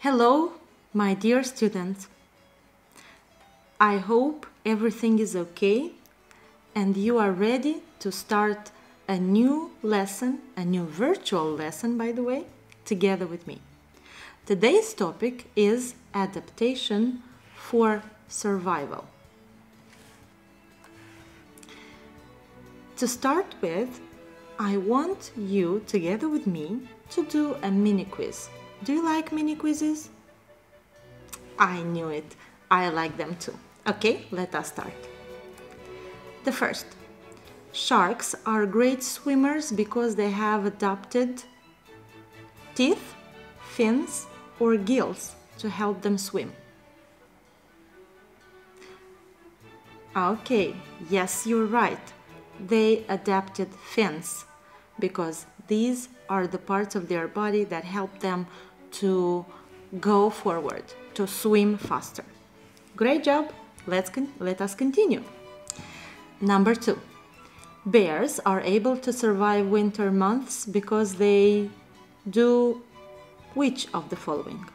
Hello, my dear students. I hope everything is okay and you are ready to start a new lesson, a new virtual lesson, by the way, together with me. Today's topic is adaptation for survival. To start with, I want you, together with me, to do a mini quiz. Do you like mini quizzes? I knew it. I like them too. Okay, let us start. The first. Sharks are great swimmers because they have adapted teeth, fins, or gills to help them swim. Okay, yes, you're right. They adapted fins because these are the parts of their body that help them to go forward, to swim faster. Great job. Let us continue. Number 2. Bears are able to survive winter months because they do which of the following?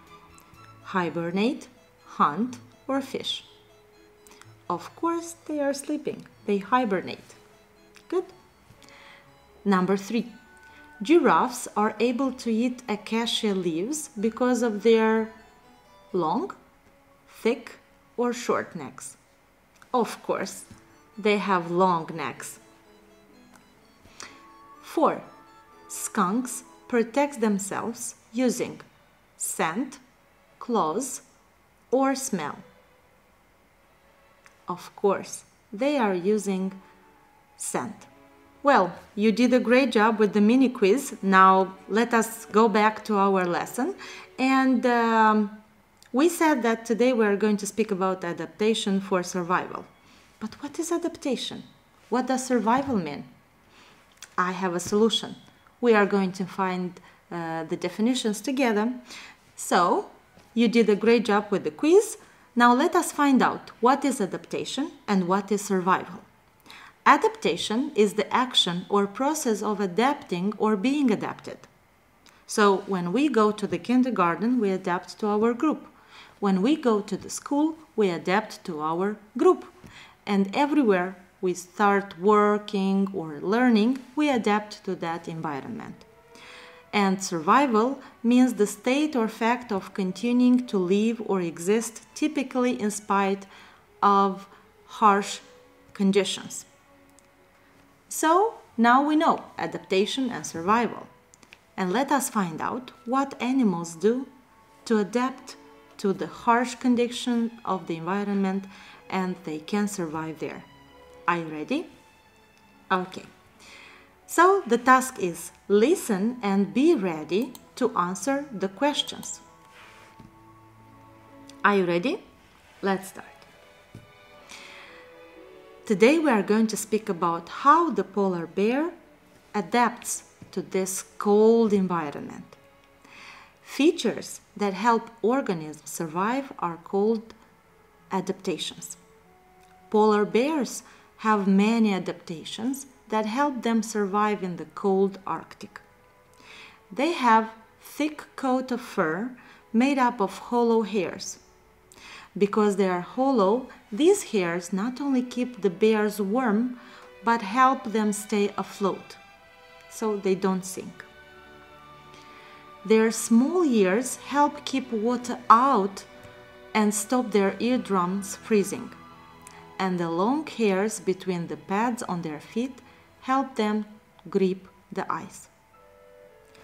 Hibernate, hunt, or fish? Of course, they are sleeping. They hibernate. Good. Number 3. Giraffes are able to eat acacia leaves because of their long, thick, or short necks. Of course, they have long necks. 4. Skunks protect themselves using scent, claws, or smell. Of course, they are using scent. Well, you did a great job with the mini quiz. Now let us go back to our lesson. And we said that today we are going to speak about adaptation for survival. But what is adaptation? What does survival mean? I have a solution. We are going to find the definitions together. So, you did a great job with the quiz. Now let us find out what is adaptation and what is survival. Adaptation is the action or process of adapting or being adapted. So when we go to the kindergarten, we adapt to our group. When we go to the school, we adapt to our group. And everywhere we start working or learning, we adapt to that environment. And survival means the state or fact of continuing to live or exist, typically in spite of harsh conditions. So now we know adaptation and survival. And let us find out what animals do to adapt to the harsh condition of the environment and they can survive there. Are you ready? Okay. So the task is listen and be ready to answer the questions. Are you ready? Let's start. Today we are going to speak about how the polar bear adapts to this cold environment. Features that help organisms survive are called adaptations. Polar bears have many adaptations that help them survive in the cold Arctic. They have thick coat of fur made up of hollow hairs. Because they are hollow, these hairs not only keep the bears warm, but help them stay afloat, so they don't sink. Their small ears help keep water out and stop their eardrums freezing. And the long hairs between the pads on their feet help them grip the ice.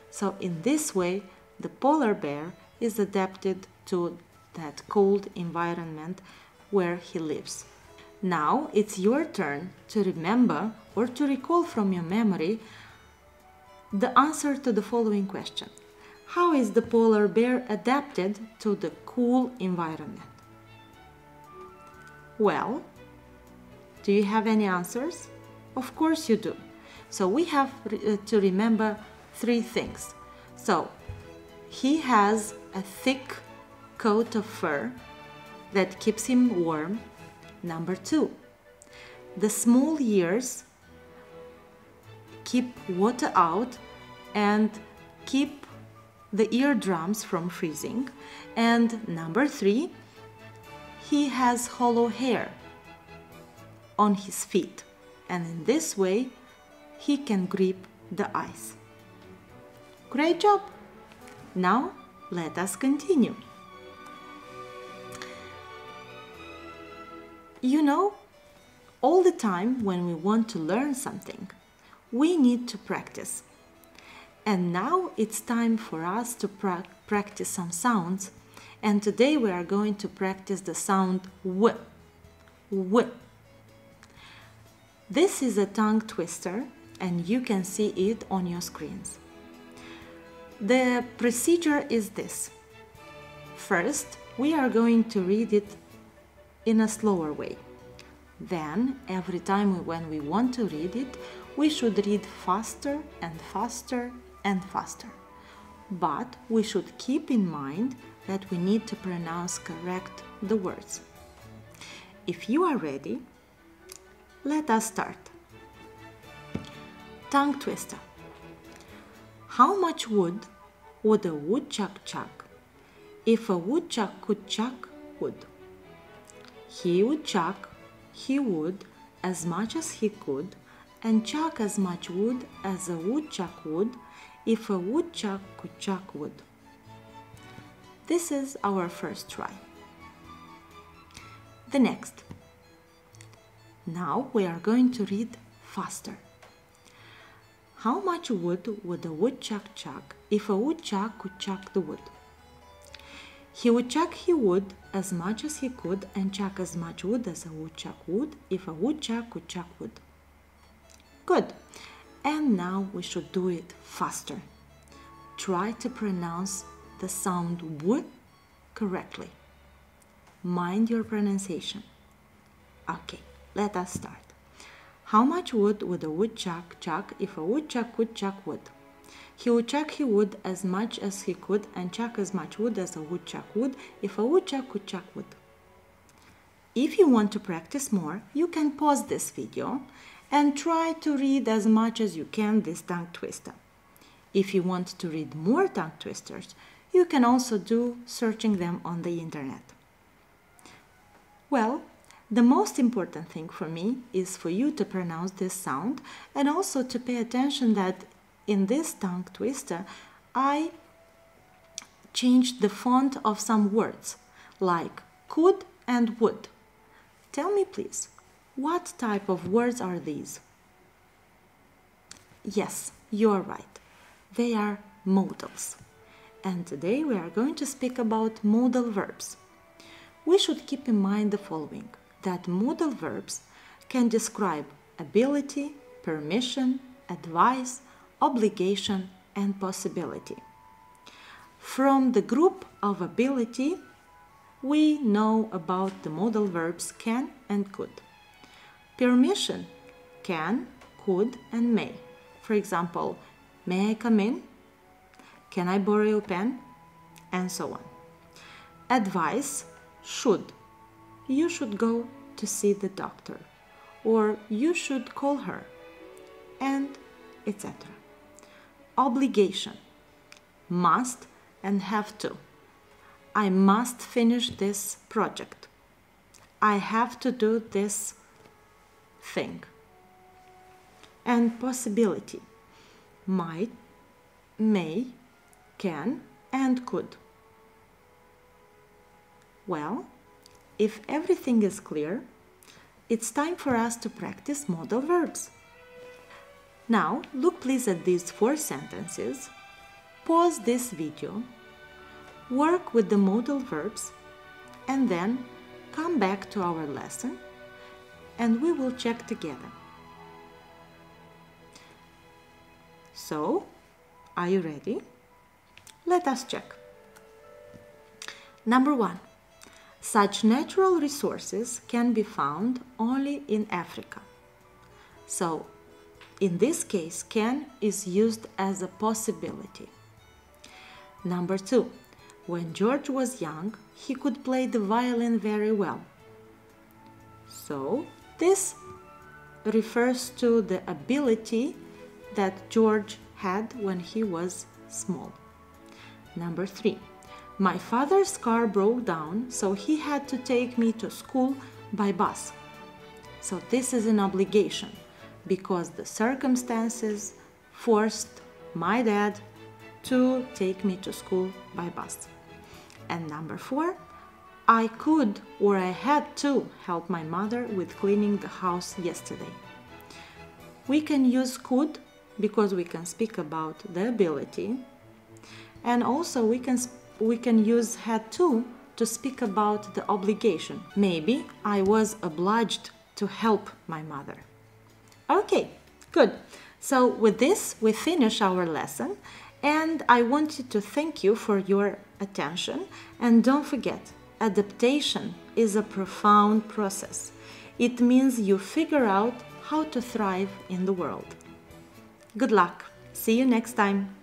So in this way, the polar bear is adapted to that cold environment where he lives. Now it's your turn to remember or to recall from your memory the answer to the following question. How is the polar bear adapted to the cool environment? Well, do you have any answers? Of course you do. So we have to remember 3 things. So he has a thick coat of fur that keeps him warm. Number 2, the small ears keep water out and keep the eardrums from freezing. And number 3, he has hollow hair on his feet, and in this way he can grip the ice. Great job! Now let us continue. You know, all the time when we want to learn something, we need to practice. And now it's time for us to practice some sounds. And today we are going to practice the sound W. W. This is a tongue twister, and you can see it on your screens. The procedure is this. First, we are going to read it in a slower way. Then, every time when we want to read it, we should read faster and faster and faster. But we should keep in mind that we need to pronounce correct the words. If you are ready, let us start. Tongue twister. How much wood would a woodchuck chuck if a woodchuck could chuck wood? He would chuck, he would, as much as he could, and chuck as much wood as a woodchuck would if a woodchuck could chuck wood. This is our first try. The next. Now we are going to read faster. How much wood would a woodchuck chuck if a woodchuck could chuck the wood? He would chuck he would as much as he could and chuck as much wood as a woodchuck would if a woodchuck could chuck wood. Good. And now we should do it faster. Try to pronounce the sound W correctly. Mind your pronunciation. Okay, let us start. How much wood would a woodchuck chuck if a woodchuck could chuck wood? He would chuck he wood as much as he could and chuck as much wood as a woodchuck would if a woodchuck could chuck wood. If you want to practice more, you can pause this video and try to read as much as you can this tongue twister. If you want to read more tongue twisters, you can also do searching them on the internet. Well, the most important thing for me is for you to pronounce this sound and also to pay attention that in this tongue twister, I changed the font of some words like could and would. Tell me please, what type of words are these? Yes, you are right. They are modals. And today we are going to speak about modal verbs. We should keep in mind the following, that modal verbs can describe ability, permission, advice, obligation, and possibility. From the group of ability, we know about the modal verbs can and could. Permission, can, could, and may. For example, may I come in? Can I borrow your pen? And so on. Advice, should. You should go to see the doctor, or you should call her, and etc. Obligation, must and have to. I must finish this project. I have to do this thing. And possibility, might, may, can, and could. Well, if everything is clear, it's time for us to practice modal verbs. Now, look please at these 4 sentences, pause this video, work with the modal verbs, and then come back to our lesson and we will check together. So, are you ready? Let us check. Number 1. Such natural resources can be found only in Africa. So, in this case, can is used as a possibility. Number 2. When George was young, he could play the violin very well. So, this refers to the ability that George had when he was small. Number 3. My father's car broke down, so he had to take me to school by bus. So this is an obligation because the circumstances forced my dad to take me to school by bus. And number 4, I could or I had to help my mother with cleaning the house yesterday. We can use could because we can speak about the ability, and also we can use had to speak about the obligation. Maybe I was obliged to help my mother. Okay, good. So with this, we finish our lesson, and I wanted to thank you for your attention. And don't forget, adaptation is a profound process. It means you figure out how to thrive in the world. Good luck. See you next time.